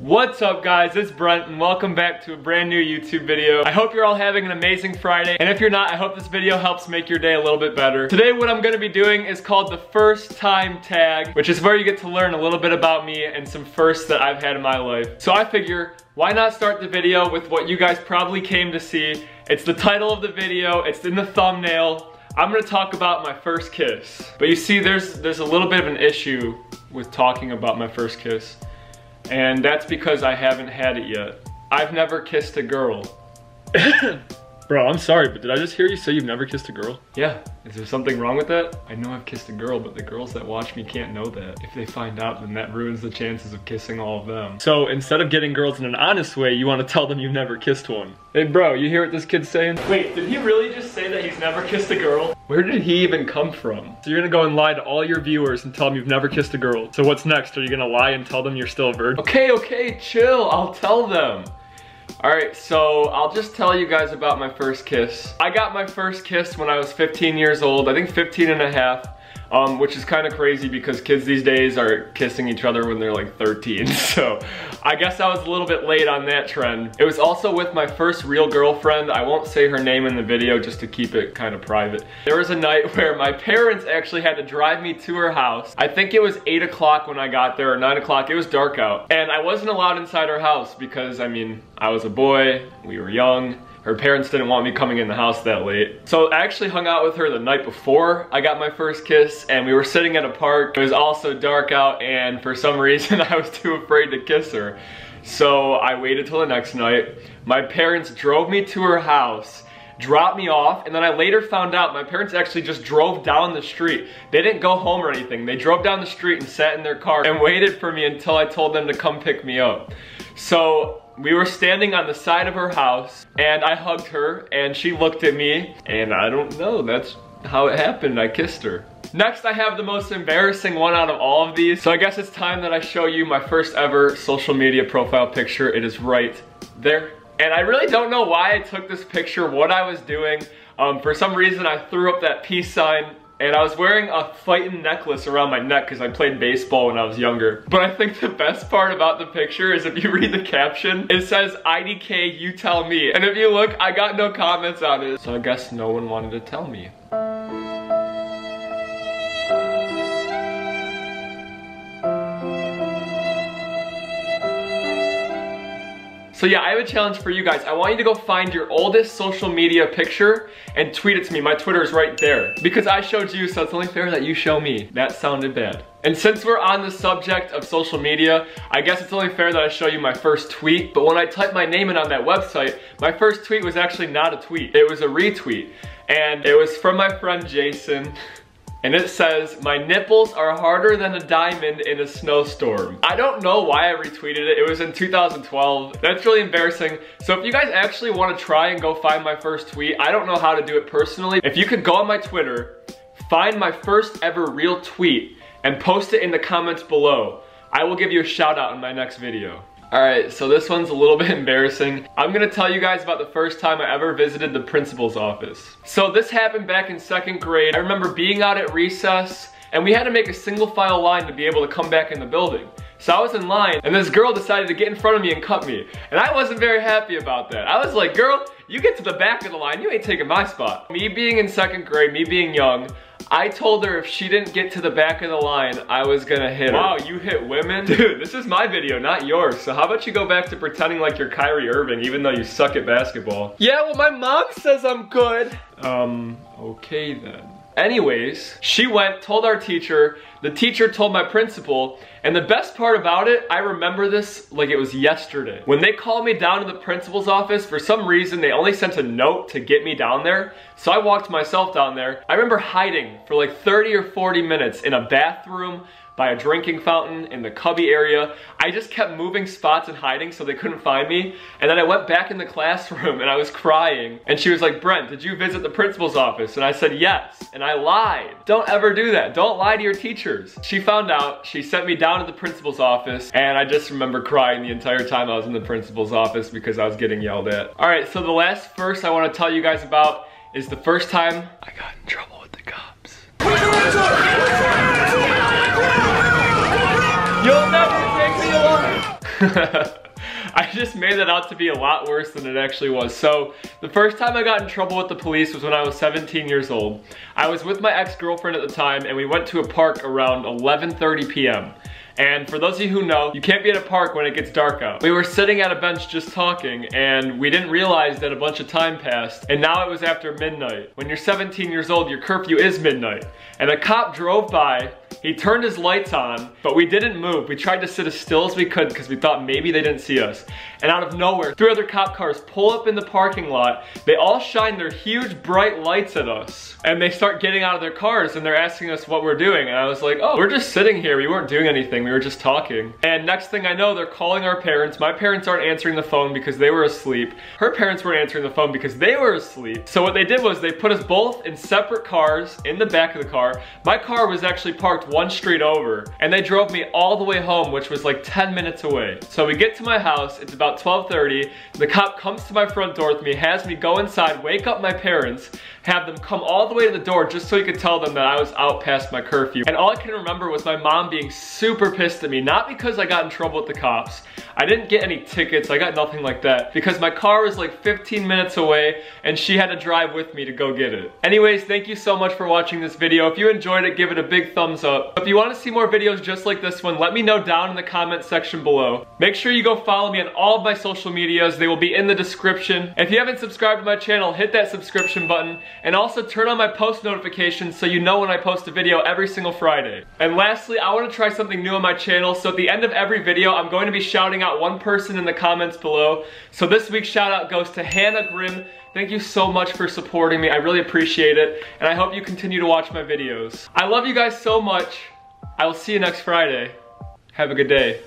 What's up guys, it's Brent and welcome back to a brand new YouTube video. I hope you're all having an amazing Friday, and if you're not, I hope this video helps make your day a little bit better. Today what I'm gonna be doing is called the first time tag, which is where you get to learn a little bit about me and some firsts that I've had in my life. So I figure, why not start the video with what you guys probably came to see. It's the title of the video, it's in the thumbnail. I'm gonna talk about my first kiss. But you see, there's a little bit of an issue with talking about my first kiss. And that's because I haven't had it yet. I've never kissed a girl. Bro, I'm sorry, but did I just hear you say you've never kissed a girl? Yeah, is there something wrong with that? I know I've kissed a girl, but the girls that watch me can't know that. If they find out, then that ruins the chances of kissing all of them. So instead of getting girls in an honest way, you want to tell them you've never kissed one. Hey bro, you hear what this kid's saying? Wait, did he really just say that he's never kissed a girl? Where did he even come from? So you're gonna go and lie to all your viewers and tell them you've never kissed a girl. So what's next? Are you gonna lie and tell them you're still a virgin? Okay, chill, I'll tell them. Alright, so I'll just tell you guys about my first kiss. I got my first kiss when I was 15 years old, I think 15 and a half, which is kind of crazy because kids these days are kissing each other when they're like 13, so I guess I was a little bit late on that trend. It was also with my first real girlfriend. I won't say her name in the video just to keep it kind of private. There was a night where my parents actually had to drive me to her house. I think it was 8 o'clock when I got there, or 9 o'clock, it was dark out. And I wasn't allowed inside her house because, I mean, I was a boy, we were young. Her parents didn't want me coming in the house that late. So I actually hung out with her the night before I got my first kiss, and we were sitting at a park. It was also dark out, and for some reason I was too afraid to kiss her. So I waited till the next night. My parents drove me to her house, dropped me off, and then I later found out my parents actually just drove down the street. They didn't go home or anything. They drove down the street and sat in their car and waited for me until I told them to come pick me up. So we were standing on the side of her house, and I hugged her, and she looked at me, and I don't know, that's how it happened. I kissed her. Next, I have the most embarrassing one out of all of these. So I guess it's time that I show you my first ever social media profile picture. It is right there. And I really don't know why I took this picture, what I was doing. For some reason, I threw up that peace sign, and I was wearing a fighting necklace around my neck because I played baseball when I was younger. But I think the best part about the picture is if you read the caption, it says, IDK, you tell me. And if you look, I got no comments on it. So I guess no one wanted to tell me. So yeah, I have a challenge for you guys. I want you to go find your oldest social media picture and tweet it to me. My Twitter is right there. Because I showed you, so it's only fair that you show me. That sounded bad. And since we're on the subject of social media, I guess it's only fair that I show you my first tweet. But when I typed my name in on that website, my first tweet was actually not a tweet. It was a retweet. And it was from my friend Jason. And it says, my nipples are harder than a diamond in a snowstorm. I don't know why I retweeted it. It was in 2012. That's really embarrassing. So if you guys actually want to try and go find my first tweet, I don't know how to do it personally. If you could go on my Twitter, find my first ever real tweet, and post it in the comments below, I will give you a shout out in my next video. Alright, so this one's a little bit embarrassing. I'm gonna tell you guys about the first time I ever visited the principal's office. So this happened back in 2nd grade. I remember being out at recess, and we had to make a single file line to be able to come back in the building. So I was in line, and this girl decided to get in front of me and cut me. And I wasn't very happy about that. I was like, girl, you get to the back of the line, you ain't taking my spot. Me being in 2nd grade, me being young, I told her if she didn't get to the back of the line, I was gonna hit her. Wow, you hit women? Dude, this is my video, not yours. So how about you go back to pretending like you're Kyrie Irving even though you suck at basketball? Yeah, well my mom says I'm good. Okay then. Anyways, she went, told our teacher, the teacher told my principal, and the best part about it, I remember this like it was yesterday. When they called me down to the principal's office, for some reason they only sent a note to get me down there, so I walked myself down there. I remember hiding for like 30 or 40 minutes in a bathroom, by a drinking fountain, in the cubby area. I just kept moving spots and hiding so they couldn't find me. And then I went back in the classroom and I was crying. And she was like, Brent, did you visit the principal's office? And I said, yes. And I lied. Don't ever do that. Don't lie to your teachers. She found out. She sent me down to the principal's office. And I just remember crying the entire time I was in the principal's office because I was getting yelled at. All right, so the last first I want to tell you guys about is the first time I got in trouble with the cops. You'll never take me alive. I just made that out to be a lot worse than it actually was. So the first time I got in trouble with the police was when I was 17 years old. I was with my ex-girlfriend at the time and we went to a park around 11:30 p.m. And for those of you who know, you can't be at a park when it gets dark out. We were sitting at a bench just talking and we didn't realize that a bunch of time passed and now it was after midnight. When you're 17 years old, your curfew is midnight. And a cop drove by, he turned his lights on, but we didn't move. We tried to sit as still as we could because we thought maybe they didn't see us. And out of nowhere, 3 other cop cars pull up in the parking lot. They all shine their huge bright lights at us. And they start getting out of their cars and they're asking us what we're doing. And I was like, oh, we're just sitting here. We weren't doing anything. We were just talking. And next thing I know, they're calling our parents. My parents aren't answering the phone because they were asleep. Her parents weren't answering the phone because they were asleep. So what they did was they put us both in separate cars in the back of the car. My car was actually parked 1 street over and they drove me all the way home, which was like 10 minutes away. So we get to my house, it's about 12:30. The cop comes to my front door with me, has me go inside, wake up my parents, have them come all the way to the door just so he could tell them that I was out past my curfew. And all I can remember was my mom being super pissed at me, not because I got in trouble with the cops. I didn't get any tickets, I got nothing like that, because my car was like 15 minutes away and she had to drive with me to go get it. Anyways, thank you so much for watching this video. If you enjoyed it, give it a big thumbs up. If you want to see more videos just like this one, let me know down in the comment section below. Make sure you go follow me on all of my social medias. They will be in the description. If you haven't subscribed to my channel, hit that subscription button and also turn on my post notifications so you know when I post a video every single Friday. And lastly, I want to try something new on my channel, so at the end of every video, I'm going to be shouting out one person in the comments below. So this week's shout out goes to Hannah Grimm. Thank you so much for supporting me. I really appreciate it. And I hope you continue to watch my videos. I love you guys so much. I will see you next Friday. Have a good day.